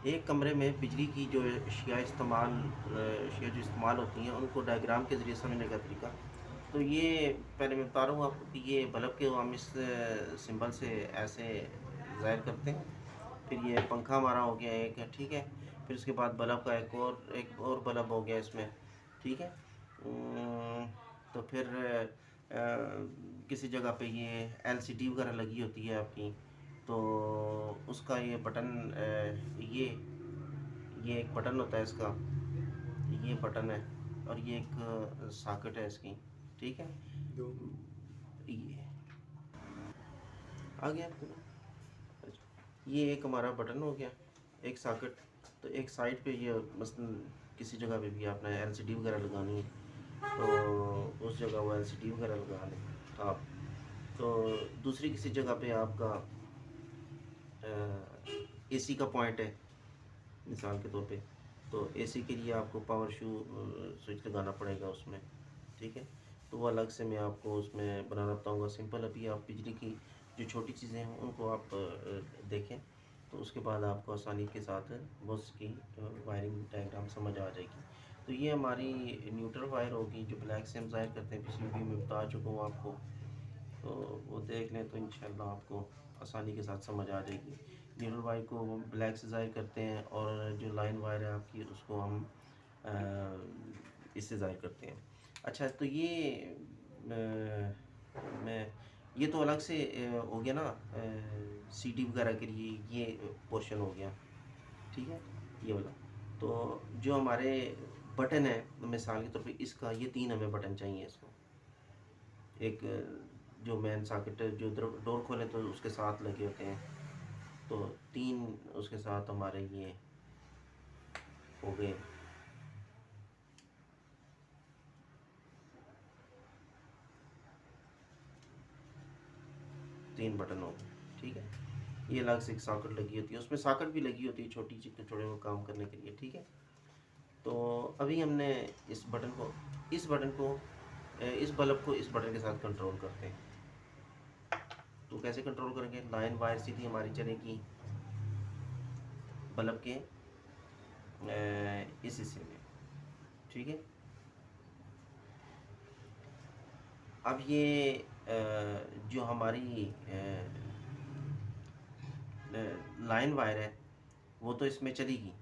एक कमरे में बिजली की जो अशिया जो इस्तेमाल होती हैं उनको डायग्राम के ज़रिए समझने का तरीका। तो ये पहले मैं बता रहा हूँ आपको कि ये बल्ब के हम इस सिंबल से ऐसे ज़ाहिर करते हैं। फिर ये पंखा हमारा हो गया एक, ठीक है। फिर उसके बाद बल्ब का एक और बल्ब हो गया इसमें, ठीक है। तो फिर किसी जगह पे ये एलसीडी वगैरह लगी होती है आपकी, तो उसका ये बटन, ये एक बटन होता है इसका, ये बटन है, और ये एक सॉकेट है इसकी, ठीक है। ये आ गया आपको? अच्छा, ये एक हमारा बटन हो गया, एक सॉकेट। तो एक साइड पे ये मसलन किसी जगह पे भी आपने एलसीडी वगैरह लगानी है तो उस जगह वो एलसीडी वगैरह लगा लें आप। तो दूसरी किसी जगह पे आपका एसी का पॉइंट है मिसाल के तौर पे, तो एसी के लिए आपको पावर स्विच लगाना पड़ेगा उसमें, ठीक है। तो वो अलग से मैं आपको उसमें बनाना बताऊंगा। सिंपल अभी आप बिजली की जो छोटी चीज़ें हैं उनको आप देखें, तो उसके बाद आपको आसानी के साथ वो उसकी वायरिंग डायग्राम समझ आ जाएगी। तो ये हमारी न्यूट्रल वायर होगी जो ब्लैक से हम ज़ाहिर करते हैं, पिछली वीडियो में बता चुका हूँ आपको। तो वो देख लें तो इंशाल्लाह आपको आसानी के साथ समझ आ जाएगी। न्यूट्रल वायर को ब्लैक से ज़ाहिर करते हैं, और जो लाइन वायर है आपकी उसको हम इससे ज़ाहिर करते हैं। अच्छा, तो ये मैं ये तो अलग से हो गया ना, सीटी वगैरह के लिए ये पोर्शन हो गया, ठीक है, ये वाला। तो जो हमारे बटन है, मिसाल के तौर पे इसका, ये 3 हमें बटन चाहिए इसको। एक जो मेन सॉकेट जो डोर खोले तो उसके साथ लगे होते हैं, तो 3 उसके साथ हमारे ये हो गए। 3 बटन हो गए, ठीक है। ये अलग से एक सॉकेट लगी होती है, उसमें सॉकेट भी लगी होती है छोटी सी, थोड़े वो काम करने के लिए, ठीक है। तो अभी हमने इस बल्ब को इस बटन के साथ कंट्रोल करते हैं। तो कैसे कंट्रोल करेंगे? लाइन वायर सीधी हमारी चलेगी बल्ब के इस हिस्से में, ठीक है। अब ये जो हमारी लाइन वायर है वो तो इसमें चलेगी।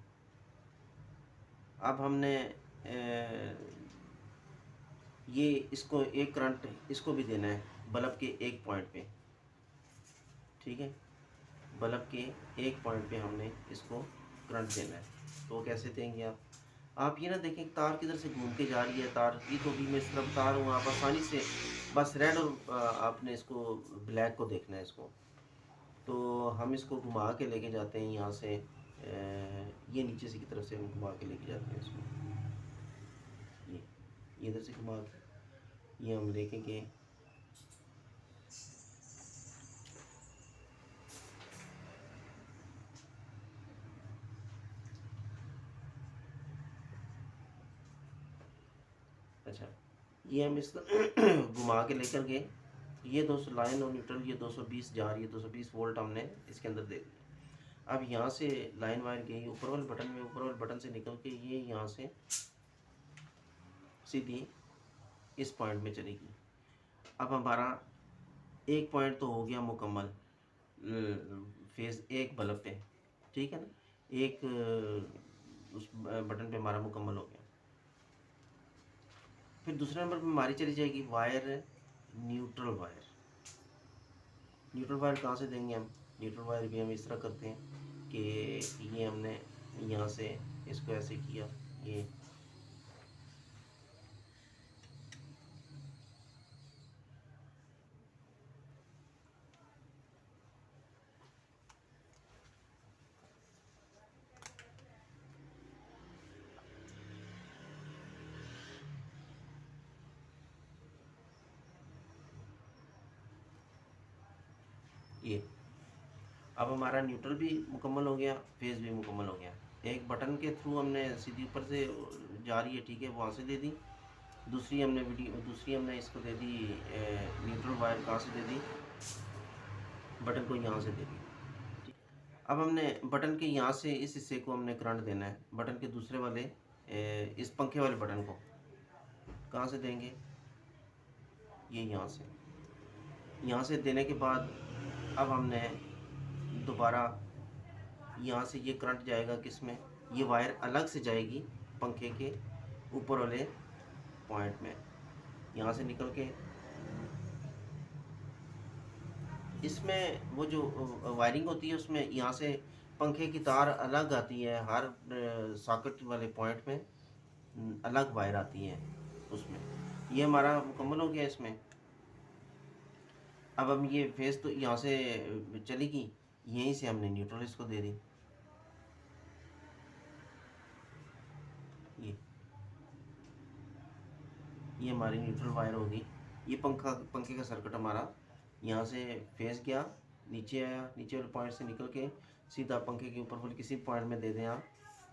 अब हमने ये इसको एक करंट इसको भी देना है बल्ब के एक पॉइंट पे, ठीक है। बल्ब के एक पॉइंट पे हमने इसको करंट देना है। तो कैसे देंगे आप ये ना देखें तार किधर से घूम के जा रही है तार, ये तो भी मैं इस तरफ तार हूँ, आप आसानी से बस रेड और आपने इसको ब्लैक को देखना है इसको। तो हम इसको घुमा के लेके जाते हैं यहाँ से, ये नीचे से की तरफ से हम घुमा के लेके जाते हैं इसको, ये इधर से घुमा के ये हम लेके गए। अच्छा, ये हम इसको घुमा के लेकर गए। ये 200 लाइन और न्यूट्रल, ये 220 जा रही है, 220 वोल्ट हमने इसके अंदर दे दिया। अब यहाँ से लाइन वायर गई ऊपर वाले बटन में, ऊपर वाले बटन से निकल के ये यहाँ से सीधी इस पॉइंट में चलेगी। अब हमारा एक पॉइंट तो हो गया मुकम्मल फेज एक बल्ब पे, ठीक है ना। एक उस बटन पे हमारा मुकम्मल हो गया। फिर दूसरे नंबर पे हमारी चली जाएगी wire, neutral wire. Neutral wire कहाँ से देंगे हम? न्यूट्रल वायर भी हम इस तरह करते हैं कि ये हमने यहाँ से इसको ऐसे किया, ये अब हमारा न्यूट्रल भी मुकम्मल हो गया, फेज़ भी मुकम्मल हो गया। एक बटन के थ्रू हमने सीधी ऊपर से जा रही है, ठीक है, वहाँ से दे दी। दूसरी हमने इसको दे दी न्यूट्रल वायर कहाँ से दे दी? बटन को यहाँ से दे दी। अब हमने बटन के यहाँ से इस हिस्से को हमने करंट देना है, बटन के दूसरे वाले इस पंखे वाले बटन को कहाँ से देंगे, ये यहाँ से देने के बाद अब हमने दोबारा यहाँ से ये करंट जाएगा किस में, ये वायर अलग से जाएगी पंखे के ऊपर वाले पॉइंट में, यहाँ से निकल के इसमें वो जो वायरिंग होती है उसमें यहाँ से पंखे की तार अलग आती है, हर सॉकेट वाले पॉइंट में अलग वायर आती है उसमें। ये हमारा मुकम्मल हो गया इसमें। अब हम ये फेस तो यहाँ से चलेगी, यहीं से हमने न्यूट्रल इसको दे दी, ये हमारी न्यूट्रल वायर होगी। ये पंखे का सर्किट हमारा यहाँ से फेस गया, नीचे आया, नीचे वाले पॉइंट से निकल के सीधा पंखे के ऊपर वाले किसी पॉइंट में दे दें आप,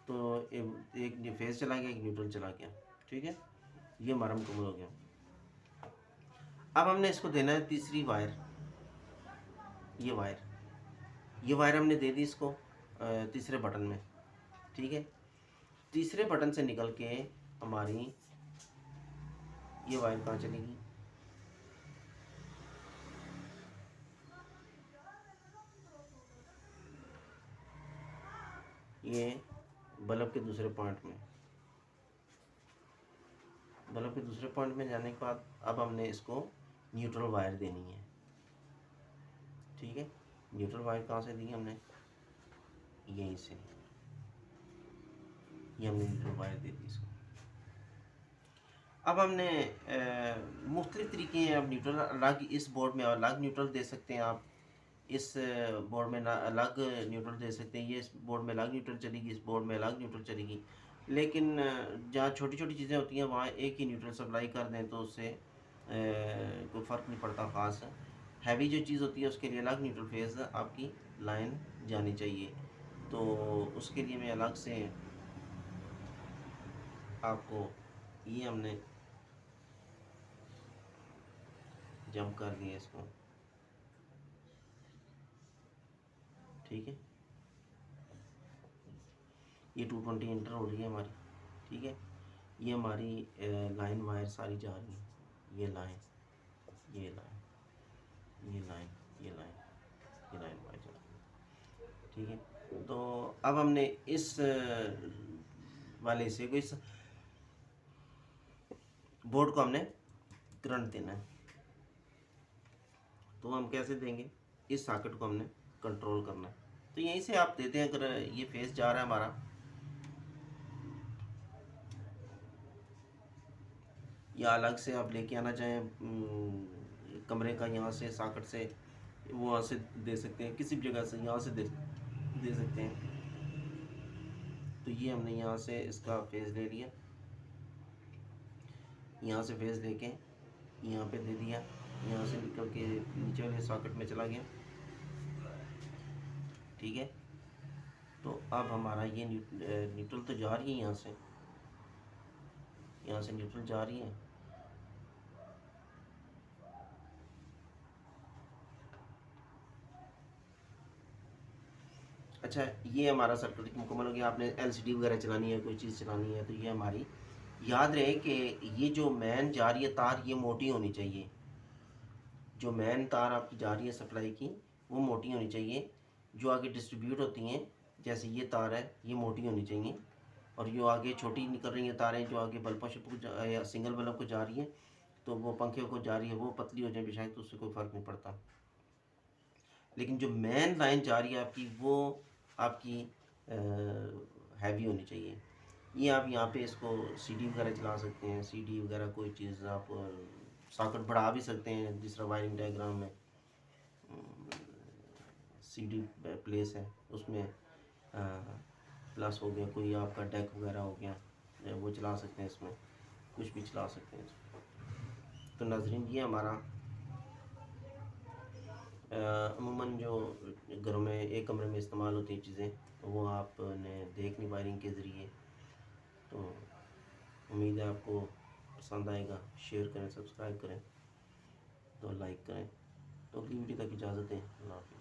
तो एक फेस चला गया, एक न्यूट्रल चला गया। ठीक है, ये हमारा मुकम्मल हो गया। अब हमने इसको देना है तीसरी वायर, ये वायर हमने दे दी इसको तीसरे बटन में। ठीक है, तीसरे बटन से निकल के हमारी ये वायर कहाँ चलेगी, ये बल्ब के दूसरे पॉइंट में। बल्ब के दूसरे पॉइंट में जाने के बाद अब हमने इसको न्यूट्रल वायर देनी है। ठीक है, न्यूट्रल वायर कहाँ से दी हमने, यहीं से, ये हमने न्यूट्रल वायर दे दी इसको। अब हमने मुख्तलिफ तरीके हैं। अब न्यूट्रल अलग, इस बोर्ड में अलग न्यूट्रल दे सकते हैं आप, इस बोर्ड में अलग न्यूट्रल दे सकते हैं, ये इस बोर्ड में अलग न्यूट्रल चलेगी, इस बोर्ड में अलग न्यूट्रल चलेगी। लेकिन जहाँ छोटी छोटी चीज़ें होती हैं वहाँ एक ही न्यूट्रल सप्लाई कर दें तो उससे कोई फ़र्क नहीं पड़ता ख़ास। हैवी जो चीज़ होती है उसके लिए अलग न्यूट्रल फेस आपकी लाइन जानी चाहिए, तो उसके लिए मैं अलग से आपको ये हमने जंप कर दिया इसको। ठीक है, ये 220 इंटर हो रही है हमारी। ठीक है, ये हमारी लाइन वायर सारी जा रही है, ये लाइन, ये लाइन, ये लाइन, ये लाइन, ये लाइन वायर जा रही है। ठीक है, तो अब हमने इस वाले से को, इस बोर्ड को हमने करंट देना है, तो हम कैसे देंगे, इस सॉकेट को हमने कंट्रोल करना है। तो यहीं से आप देते हैं, अगर ये फेस जा रहा है हमारा, या अलग से आप लेके आना चाहें कमरे का, यहाँ से सॉकेट से वहाँ से दे सकते हैं, किसी भी जगह से यहाँ से दे सकते हैं। तो ये हमने यहाँ से इसका फेस ले लिया, यहाँ से फेस लेके यहाँ पे दे दिया, यहाँ से निकल के नीचे वाले सॉकेट में चला गया। ठीक है, तो अब हमारा ये न्यूट्रल तो जा रही है, यहाँ से न्यूट्रल जा रही है। अच्छा, ये हमारा सर्किट मुकम्मल हो गया। आपने एलसीडी वगैरह चलानी है, कोई चीज़ चलानी है, तो ये हमारी याद रहे कि ये जो मेन जा रही है तार, ये मोटी होनी चाहिए। जो मेन तार आपकी जा रही है सप्लाई की, वो मोटी होनी चाहिए। जो आगे डिस्ट्रीब्यूट होती हैं, जैसे ये तार है, ये मोटी होनी चाहिए। और जो आगे छोटी निकल रही हैं तारें, जो आगे बल्ब को या सिंगल बल्ब को जा रही है, तो वो पंखे को जा रही है, वो पतली हो जाए शायद, तो उससे कोई फ़र्क नहीं पड़ता। लेकिन जो मेन लाइन जा रही है आपकी, वो आपकी हैवी होनी चाहिए। ये आप यहाँ पे इसको सीडी वगैरह चला सकते हैं, सीडी वगैरह कोई चीज़ आप सॉकेट बढ़ा भी सकते हैं। जिस तरह वायरिंग डायग्राम में सीडी प्लेस है, उसमें प्लस हो गया, कोई आपका डेक वगैरह हो गया, वो चला सकते हैं, इसमें कुछ भी चला सकते हैं। तो नाज़रीन, ये हमारा अमूमन जो घरों में एक कमरे में इस्तेमाल होती हैं चीज़ें, वो आपने देख ली वायरिंग के ज़रिए। तो उम्मीद है आपको पसंद आएगा। शेयर करें, सब्सक्राइब करें, तो लाइक करें। तो अगली वीडियो तक इजाज़त दें। अल्लाह हाफ़िज़।